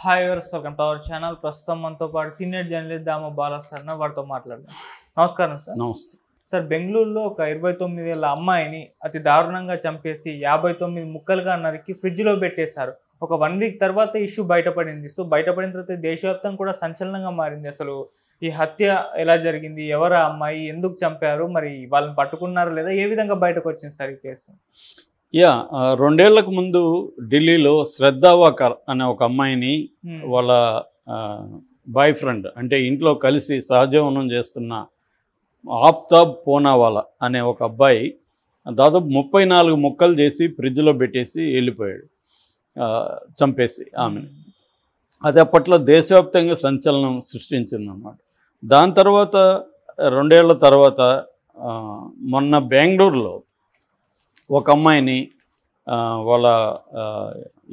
Hi viewers, welcome to our channel. ప్రస్తుతం మనతో పాటు సీనియర్ జర్నలిస్ట్ దామ బాలా సార్ వారితో మాట్లాడదాం. నమస్కారం సార్. నమస్తే సార్, బెంగళూరులో ఒక 29 ఏళ్ల అమ్మాయిని అతి దారుణంగా చంపేసి 59 ముక్కలుగా నరికి ఫ్రిడ్జ్లో పెట్టేశారు. ఒక 1 వీక్ తర్వాత ఇష్యూ బయటపడింది. సో బయటపడిన తర్వాత దేశవ్యాప్తంగా కూడా సంచలనంగా మారింది. అసలు ఈ హత్య ఎలా జరిగింది, ఎవరు ఆ అమ్మాయి, ఎందుకు చంపారు, మరి వాళ్ళని పట్టుకున్నారా లేదా, ఏ విధంగా బయటకు వచ్చింది సార్ ఈ కేసు? 2 ఏళ్లకు ముందు ఢిల్లీలో శ్రద్ధా వాకర్ అనే ఒక అమ్మాయిని వాళ్ళ బాయ్ ఫ్రెండ్ అంటే ఇంట్లో కలిసి సహజీవనం చేస్తున్న ఆఫ్తాబ్ పూనావాలా అనే ఒక అబ్బాయి దాదాపు 34 ముక్కలు చేసి ఫ్రిడ్జ్లో పెట్టేసి వెళ్ళిపోయాడు, చంపేసి ఆమెను. అది అప్పట్లో దేశవ్యాప్తంగా సంచలనం సృష్టించిందన్నమాట. దాని తర్వాత 2 ఏళ్ల తర్వాత మొన్న బెంగళూరులో ఒక అమ్మాయిని వాళ్ళ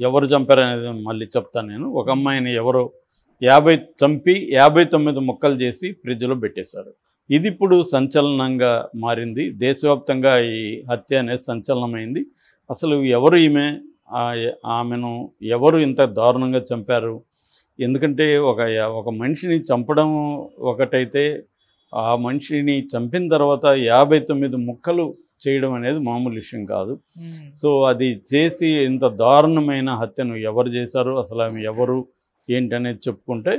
ఎవరు చంపారనేది మళ్ళీ చెప్తాను నేను. ఒక అమ్మాయిని ఎవరో 59 ముక్కలు చేసి ఫ్రిడ్జ్లో పెట్టేశారు. ఇది ఇప్పుడు సంచలనంగా మారింది. దేశవ్యాప్తంగా ఈ హత్య అనేది సంచలనమైంది. అసలు ఎవరు ఈమె, ఆమెను ఎవరు ఇంత దారుణంగా చంపారు? ఎందుకంటే ఒక మనిషిని చంపడం ఒకటైతే, ఆ మనిషిని చంపిన తర్వాత 59 ముక్కలు చేయడం అనేది మామూలు విషయం కాదు. సో అది చేసి ఇంత దారుణమైన హత్యను ఎవరు చేశారు, అసలు ఆమె ఎవరు ఏంటనేది చెప్పుకుంటే,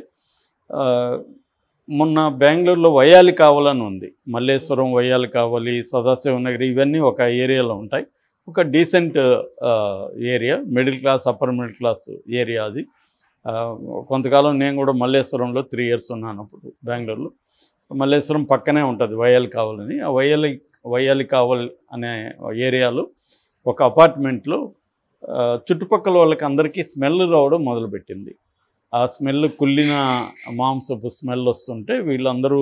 మొన్న బెంగళూరులో వయ్యాలి కావాలని ఉంది. మల్లేశ్వరం, వయ్యాలి కావాలి, సదాశివనగరి ఇవన్నీ ఒక ఏరియాలో ఉంటాయి. ఒక decent area, middle class, upper middle class area అది. కొంతకాలం నేను కూడా మల్లేశ్వరంలో 3 years ఉన్నాను అప్పుడు బెంగళూరులో. మల్లేశ్వరం పక్కనే ఉంటుంది వయ్యాలి కావాలని. ఆ వయ్యాలి కావల్ అనే ఏరియాలో ఒక అపార్ట్మెంట్లో చుట్టుపక్కల వాళ్ళకి అందరికీ స్మెల్ రావడం మొదలుపెట్టింది. ఆ స్మెల్ కుళ్ళిన మాంసపు స్మెల్ వస్తుంటే వీళ్ళందరూ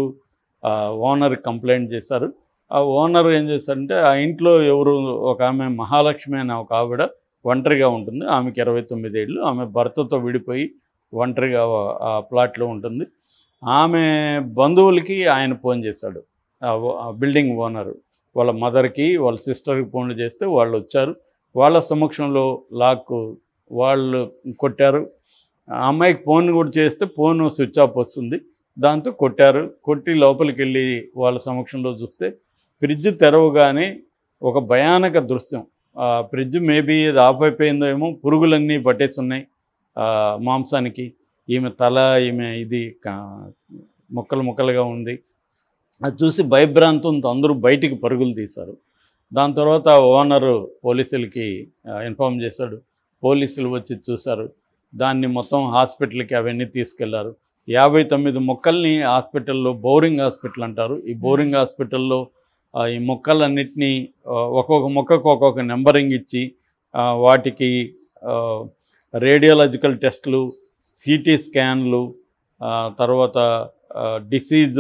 ఓనర్కి కంప్లైంట్ చేశారు. ఆ ఓనర్ ఏం చేశారంటే, ఆ ఇంట్లో ఎవరు ఒక ఆమె మహాలక్ష్మి అనే ఒక ఆవిడ ఒంటరిగా ఉంటుంది. ఆమెకి 29 ఏళ్ళు. ఆమె భర్తతో విడిపోయి ఒంటరిగా ఆ ప్లాట్లో ఉంటుంది. ఆమె బంధువులకి ఆయన ఫోన్ చేశాడు. ఆ బిల్డింగ్ ఓనరు వాళ్ళ మదర్కి, వాళ్ళ సిస్టర్కి ఫోన్లు చేస్తే వాళ్ళు వచ్చారు. వాళ్ళ సమక్షంలో వాళ్ళు కొట్టారు. ఆ అమ్మాయికి ఫోన్ కూడా చేస్తే ఫోన్ స్విచ్ ఆఫ్ వస్తుంది. దాంతో కొట్టి లోపలికి వెళ్ళి వాళ్ళ సమక్షంలో చూస్తే ఫ్రిడ్జ్ తెరవగానే ఒక భయానక దృశ్యం. ఆ ఫ్రిడ్జ్ మేబీ అది ఆఫ్ అయిపోయిందో ఏమో, పురుగులన్నీ పట్టేసి ఉన్నాయి మాంసానికి. ఈమె తల, ఈమె ఇది ముక్కలుగా ఉంది. అది చూసి భయభ్రాంతంతో అందరూ బయటికి పరుగులు తీశారు. దాని తర్వాత ఓనరు పోలీసులకి ఇన్ఫామ్ చేశాడు. పోలీసులు వచ్చి చూశారు. దాన్ని మొత్తం హాస్పిటల్కి అవన్నీ తీసుకెళ్లారు. 59 ముక్కల్ని హాస్పిటల్లో, బౌరింగ్ హాస్పిటల్ అంటారు. ఈ బౌరింగ్ హాస్పిటల్లో ఈ ముక్కలన్నిటినీ ఒక్కొక్క ముక్కకు ఒక్కొక్క నెంబరింగ్ ఇచ్చి వాటికి రేడియాలజికల్ టెస్టులు, సిటీ స్కాన్లు, తర్వాత డిసీజ్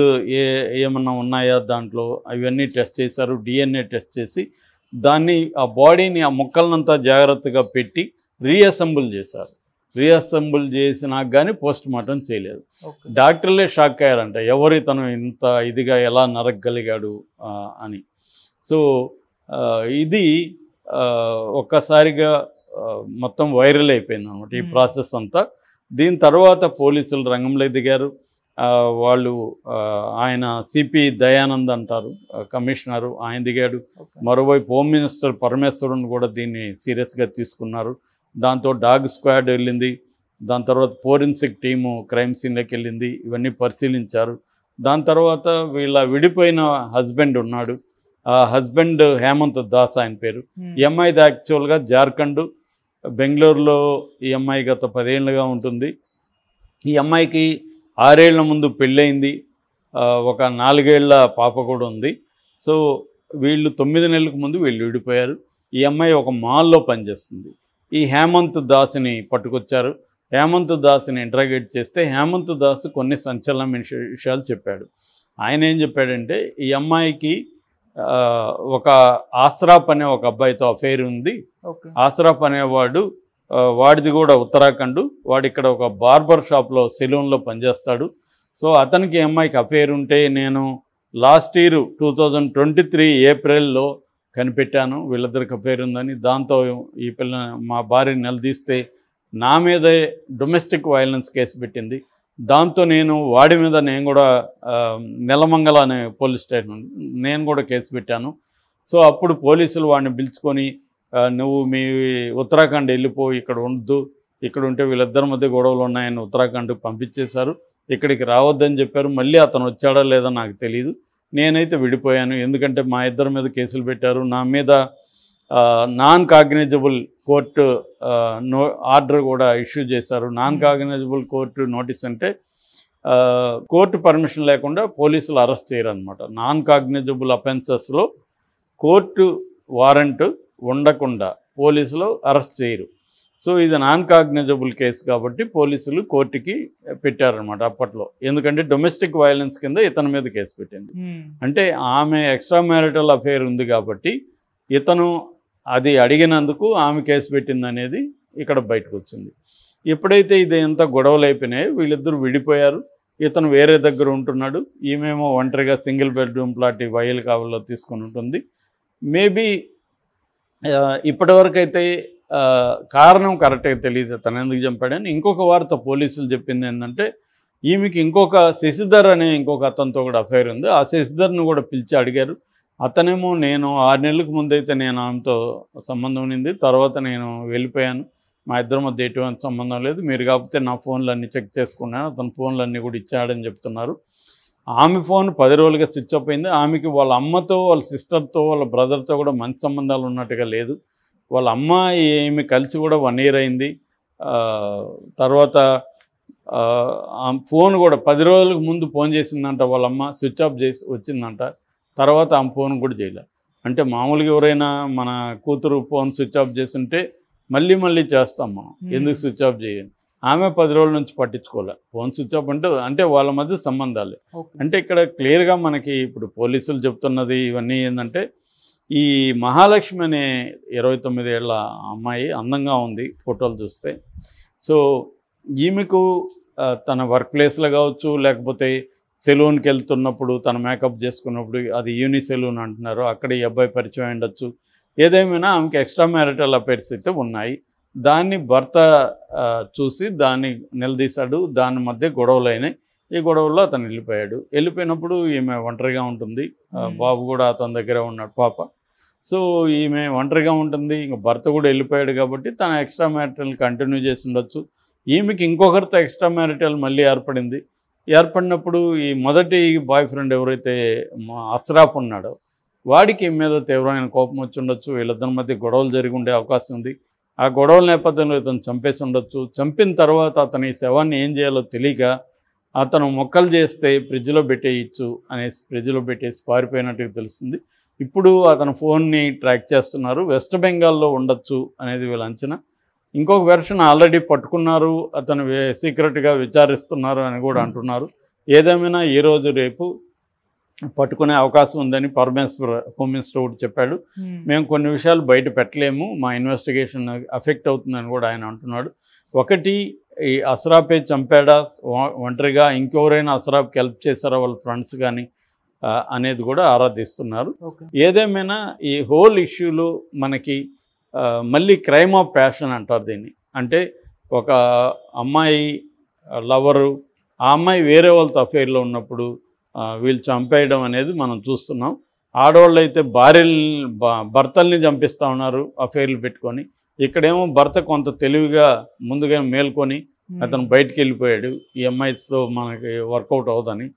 ఏమన్నా ఉన్నాయా దాంట్లో అవన్నీ టెస్ట్ చేశారు. DNA టెస్ట్ చేసి దాన్ని, ఆ బాడీని, ఆ ముక్కలనంతా జాగ్రత్తగా పెట్టి రీఅసెంబుల్ చేశారు. రీఅసెంబుల్ చేసినాక కానీ పోస్ట్ మార్టం చేయలేదు. డాక్టర్లే షాక్ అయ్యారంట, ఎవరు ఇతను ఇంత ఇదిగా ఎలా నరకగలిగాడు అని. సో ఇది ఒక్కసారిగా మొత్తం వైరల్ అయిపోయింది అన్నమాట ఈ ప్రాసెస్ అంతా. దీని తర్వాత పోలీసులు రంగంలో దిగారు. వాళ్ళు ఆయన సిపి దయానంద్ అంటారు కమిషనరు, ఆయన దిగాడు. మరోవైపు హోమ్ మినిస్టర్ పరమేశ్వరన్ కూడా దీన్ని సీరియస్గా తీసుకున్నారు. దాంతో డాగ్ స్క్వాడ్ వెళ్ళింది. దాని తర్వాత ఫోరెన్సిక్ టీము క్రైమ్ సీన్లోకి వెళ్ళింది. ఇవన్నీ పరిశీలించారు. దాని తర్వాత వీళ్ళ విడిపోయిన హస్బెండ్ ఉన్నాడు. ఆ హస్బెండ్ హేమంత్ దాస్ ఆయన పేరు. ఈ అమ్మాయిది యాక్చువల్గా జార్ఖండ్, బెంగళూరులో ఈ అమ్మాయి గత 10 ఏళ్ళుగా ఉంటుంది. ఈ అమ్మాయికి 6 ఏళ్ల ముందు పెళ్ళయింది. ఒక 4 ఏళ్ల పాప కూడా ఉంది. సో వీళ్ళు 9 నెలలకు ముందు వీళ్ళు విడిపోయారు. ఈ అమ్మాయి ఒక మాల్లో పనిచేస్తుంది. ఈ హేమంత్ దాస్ని పట్టుకొచ్చారు. హేమంత్ దాస్ని ఇంటరాగేట్ చేస్తే హేమంత్ దాస్ కొన్ని సంచలనమైన విషయాలు చెప్పాడు. ఆయన ఏం చెప్పాడంటే, ఈ అమ్మాయికి ఒక ఆస్రాఫ్ అనే ఒక అబ్బాయితో అఫైర్ ఉంది. ఆస్రాఫ్ అనేవాడు, వాడిది కూడా ఉత్తరాఖండ్. వాడు ఇక్కడ ఒక బార్బర్ షాప్లో, సెలూన్లో పనిచేస్తాడు. సో అతనికి అమ్మాయికి అఫైర్ ఉంటే నేను లాస్ట్ ఇయర్ 2023 ఏప్రిల్లో కనిపెట్టాను వీళ్ళిద్దరికి అఫైర్ ఉందని. దాంతో ఈ పిల్ల మా భార్యని నిలదీస్తే నా మీదే డొమెస్టిక్ వైలెన్స్ కేసు పెట్టింది. దాంతో వాడి మీద నేను కూడా నెలమంగళ అనే పోలీస్ స్టేషన్ నేను కూడా కేసు పెట్టాను. సో అప్పుడు పోలీసులు వాడిని పిలుచుకొని నువ్వు మీ ఉత్తరాఖండ్ వెళ్ళిపో, ఇక్కడ ఉండద్దు, ఇక్కడ ఉంటే వీళ్ళిద్దరి మధ్య గొడవలు ఉన్నాయని ఉత్తరాఖండ్కి పంపించేశారు. ఇక్కడికి రావద్దని చెప్పారు. మళ్ళీ అతను వచ్చాడో లేదో నాకు తెలియదు. నేనైతే విడిపోయాను. ఎందుకంటే మా ఇద్దరి మీద కేసులు పెట్టారు. నా మీద నాన్ కాగ్నిజబుల్ కోర్టు ఆర్డర్ కూడా ఇష్యూ చేశారు. నాన్ కాగ్నిజబుల్ కోర్టు నోటీస్ అంటే కోర్టు పర్మిషన్ లేకుండా పోలీసులు అరెస్ట్ చేయరు అనమాట. నాన్ కాగ్నిజబుల్ అఫెన్సెస్లో కోర్టు వారెంట్ ఉండకుండా పోలీసులు అరెస్ట్ చేయరు. సో ఇది నాన్ కాగ్నిజబుల్ కేసు కాబట్టి పోలీసులు కోర్టుకి పెట్టారనమాట అప్పట్లో. ఎందుకంటే డొమెస్టిక్ వైలెన్స్ కింద ఇతని మీద కేసు పెట్టింది. అంటే ఆమె ఎక్స్ట్రా మ్యారిటల్ అఫేర్ ఉంది కాబట్టి ఇతను అది అడిగినందుకు ఆమె కేసు పెట్టింది అనేది ఇక్కడ బయటకు వచ్చింది. ఎప్పుడైతే ఇది ఎంత గొడవలు అయిపోయినాయో వీళ్ళిద్దరూ విడిపోయారు. ఇతను వేరే దగ్గర ఉంటున్నాడు, ఈమెమో ఒంటరిగా సింగిల్ బెడ్రూమ్ ప్లాట్ వైల్ కావల్లో తీసుకుని ఉంటుంది. మేబీ ఇప్పటివరకు అయితే కారణం కరెక్ట్గా తెలియదు తను ఎందుకు చంపాడని. ఇంకొక వార్త పోలీసులు చెప్పింది ఏంటంటే ఈమెకి ఇంకొక శశిధర్ అనే ఇంకొక అతనితో కూడా అఫైర్ ఉంది. ఆ శశిధర్ని కూడా పిలిచి అడిగారు. అతనేమో నేను 6 నెలలకు ముందైతే నేను ఆమెతో సంబంధం ఉంది, తర్వాత నేను వెళ్ళిపోయాను, మా ఇద్దరి మధ్య ఎటువంటి సంబంధం లేదు, మీరు కాకపోతే నా ఫోన్లన్నీ చెక్ చేసుకున్నాను, అతని ఫోన్లన్నీ కూడా ఇచ్చాడని చెప్తున్నారు. ఆమె ఫోన్ 10 రోజులుగా స్విచ్ ఆఫ్ అయింది. ఆమెకి వాళ్ళ అమ్మతో, వాళ్ళ సిస్టర్తో, వాళ్ళ బ్రదర్తో కూడా మంచి సంబంధాలు ఉన్నట్టుగా లేదు. వాళ్ళ అమ్మ ఏమి కలిసి కూడా 1 year అయింది. తర్వాత ఫోన్ కూడా 10 రోజులకు ముందు ఫోన్ చేసిందంట వాళ్ళ అమ్మ, స్విచ్ ఆఫ్ చేసి వచ్చిందంట. తర్వాత ఆమె ఫోన్ కూడా చేయలే. అంటే మామూలుగా ఎవరైనా మన కూతురు ఫోన్ స్విచ్ ఆఫ్ చేస్తుంటే మళ్ళీ మళ్ళీ చేస్తాం మనం, ఎందుకు స్విచ్ ఆఫ్ చేయాలి. ఆమె 10 రోజుల నుంచి పట్టించుకోలే. ఫోన్ స్విచ్ ఆఫ్ అంటే వాళ్ళ మధ్య సంబంధాలే. అంటే ఇక్కడ క్లియర్గా మనకి ఇప్పుడు పోలీసులు చెప్తున్నది ఇవన్నీ ఏంటంటే ఈ మహాలక్ష్మి అనే 29 ఏళ్ల అమ్మాయి అందంగా ఉంది ఫోటోలు చూస్తే. సో ఈమెకు తన వర్క్ ప్లేస్లో కావచ్చు, లేకపోతే సెలూన్కి వెళ్తున్నప్పుడు తన మేకప్ చేసుకున్నప్పుడు, అది యూని సెలూన్ అంటున్నారు, అక్కడ ఈ అబ్బాయి పరిచయం ఉండొచ్చు. ఏదేమైనా ఆమెకి ఎక్స్ట్రా మ్యారిటల్ అఫైర్స్ అయితే ఉన్నాయి. దాన్ని భర్త చూసి దాన్ని నిలదీశాడు. దాని మధ్య గొడవలు అయినాయి. ఈ గొడవల్లో అతను వెళ్ళిపోయాడు. వెళ్ళిపోయినప్పుడు ఈమె ఒంటరిగా ఉంటుంది. బాబు కూడా అతని దగ్గర ఉన్నాడు, పాప. సో ఈమె ఒంటరిగా ఉంటుంది. ఇంక భర్త కూడా వెళ్ళిపోయాడు కాబట్టి తన ఎక్స్ట్రా మ్యారిటల్ కంటిన్యూ చేసి ఉండొచ్చు. ఈమెకి ఇంకొకరితో ఎక్స్ట్రా మ్యారిటల్ మళ్ళీ ఏర్పడినప్పుడు ఈ మొదటి బాయ్ ఫ్రెండ్ ఎవరైతే అస్రాఫ్ ఉన్నాడో వాడికి మీద తీవ్రమైన కోపం వచ్చి ఉండొచ్చు. వీళ్ళిద్దరి మధ్య గొడవలు జరిగి ఉండే అవకాశం ఉంది. ఆ గొడవల నేపథ్యంలో ఇతను చంపేసి ఉండొచ్చు. చంపిన తర్వాత అతని శవాన్ని ఏం చేయాలో తెలియక అతను మొక్కలు చేస్తే ఫ్రిడ్జ్లో పెట్టేయచ్చు అనేసి ఫ్రిడ్జ్లో పెట్టేసి పారిపోయినట్టుగా తెలుస్తుంది. ఇప్పుడు అతను ఫోన్ని ట్రాక్ చేస్తున్నారు. వెస్ట్ బెంగాల్లో ఉండొచ్చు అనేది వీళ్ళ అంచనా. ఇంకొక వెర్షన్ ఆల్రెడీ పట్టుకున్నారు, అతను సీక్రెట్గా విచారిస్తున్నారు అని కూడా అంటున్నారు. ఏదేమైనా ఈరోజు రేపు పట్టుకునే అవకాశం ఉందని పరమేశ్వర్ హోమ్ మినిస్టర్ కూడా చెప్పాడు. మేము కొన్ని విషయాలు బయట పెట్టలేము, మా ఇన్వెస్టిగేషన్ అఫెక్ట్ అవుతుందని కూడా ఆయన అంటున్నాడు. ఒకటి, ఈ అస్రాఫే చంపాడా ఒంటరిగా, ఇంకెవరైనా అస్రాఫ్కి హెల్ప్ చేశారా వాళ్ళ ఫ్రెండ్స్ కానీ అనేది కూడా ఆరాధిస్తున్నారు. ఏదేమైనా ఈ హోల్ ఇష్యూలో మనకి మళ్ళీ క్రైమ్ ఆఫ్ ప్యాషన్ అంటారు దీన్ని. అంటే ఒక అమ్మాయి లవరు, ఆ అమ్మాయి వేరే వాళ్ళతో అఫైర్లో ఉన్నప్పుడు వీళ్ళు చంపేయడం అనేది మనం చూస్తున్నాం. ఆడవాళ్ళు అయితే భర్తల్ని చంపిస్తూ ఉన్నారు అఫైర్లు పెట్టుకొని. ఇక్కడేమో భర్త కొంత తెలివిగా ముందుగా మేల్కొని అతను బయటికి వెళ్ళిపోయాడు, ఈ అమ్మాయితో మనకి వర్కౌట్ అవుదని.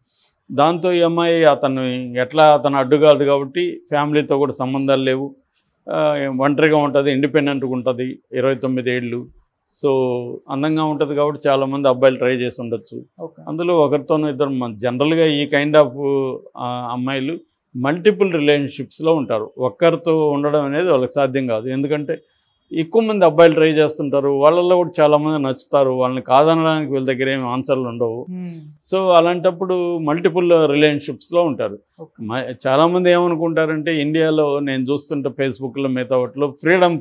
దాంతో ఈ అమ్మాయి అతను అడ్డు కాదు కాబట్టి ఫ్యామిలీతో కూడా సంబంధాలు లేవు, ఒంటరిగా ఉంటుంది, ఇండిపెండెంట్గా ఉంటుంది, 29 ఏళ్ళు. సో అందంగా ఉంటుంది కాబట్టి చాలామంది అబ్బాయిలు ట్రై చేసి ఉండొచ్చు. అందులో ఒకరితోనూ ఇద్దరు. జనరల్గా ఈ కైండ్ ఆఫ్ అమ్మాయిలు మల్టిపుల్ రిలేషన్షిప్స్లో ఉంటారు. ఒక్కరితో ఉండడం అనేది వాళ్ళకి సాధ్యం కాదు. ఎందుకంటే ఎక్కువ మంది అబ్బాయిలు ట్రై చేస్తుంటారు, వాళ్ళల్లో కూడా చాలామంది నచ్చుతారు, వాళ్ళని కాదనడానికి వీళ్ళ దగ్గర ఏమి ఆన్సర్లు ఉండవు. సో అలాంటప్పుడు మల్టిపుల్ రిలేషన్షిప్స్లో ఉంటారు. చాలామంది ఏమనుకుంటారంటే ఇండియాలో నేను చూస్తుంటే ఫేస్బుక్లో మిగతా వాటిలో ఫ్రీడమ్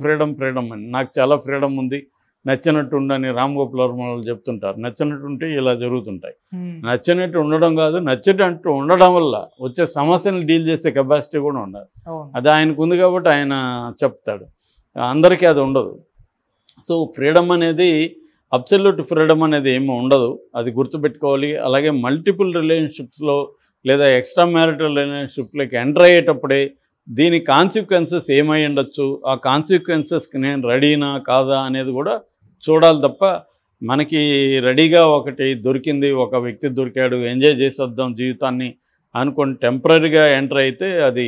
అని, నాకు చాలా ఫ్రీడమ్ ఉంది, నచ్చినట్టు ఉండని రామ్ గోపాల్ వర్మ వాళ్ళు చెప్తుంటారు. నచ్చినట్టు ఉంటే ఇలా జరుగుతుంటాయి. నచ్చినట్టు ఉండడం కాదు, నచ్చినట్టు ఉండడం వల్ల వచ్చే సమస్యను డీల్ చేసే కెపాసిటీ కూడా ఉండాలి. అది ఆయనకు ఉంది కాబట్టి ఆయన చెప్తాడు, అందరికీ అది ఉండదు. సో ఫ్రీడమ్ అనేది అబ్సల్యూట్ ఫ్రీడమ్ అనేది ఏమి ఉండదు, అది గుర్తుపెట్టుకోవాలి. అలాగే మల్టిపుల్ రిలేషన్షిప్స్లో లేదా ఎక్స్ట్రా మ్యారిటల్ రిలేషన్షిప్లోకి ఎంటర్ అయ్యేటప్పుడే దీని కాన్సిక్వెన్సెస్ ఏమై ఉండొచ్చు, ఆ కాన్సిక్వెన్సెస్కి నేను రెడీనా కాదా అనేది కూడా చూడాలి తప్ప మనకి రెడీగా ఒకటి దొరికింది, ఒక వ్యక్తి దొరికాడు, ఎంజాయ్ చేసేద్దాం జీవితాన్ని అనుకొని టెంపరీగా ఎంటర్ అయితే అది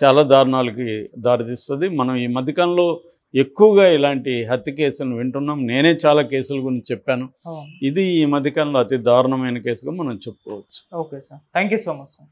చాలా దారుణాలకి దారితీస్తుంది. మనం ఈ మధ్యకాలంలో ఎక్కువగా ఇలాంటి హత్య కేసులను వింటున్నాం. నేనే చాలా కేసుల గురించి చెప్పాను. ఇది ఈ మధ్యకాలంలో అతి దారుణమైన కేసుగా మనం చెప్పుకోవచ్చు. Okay sir, thank you so much sir.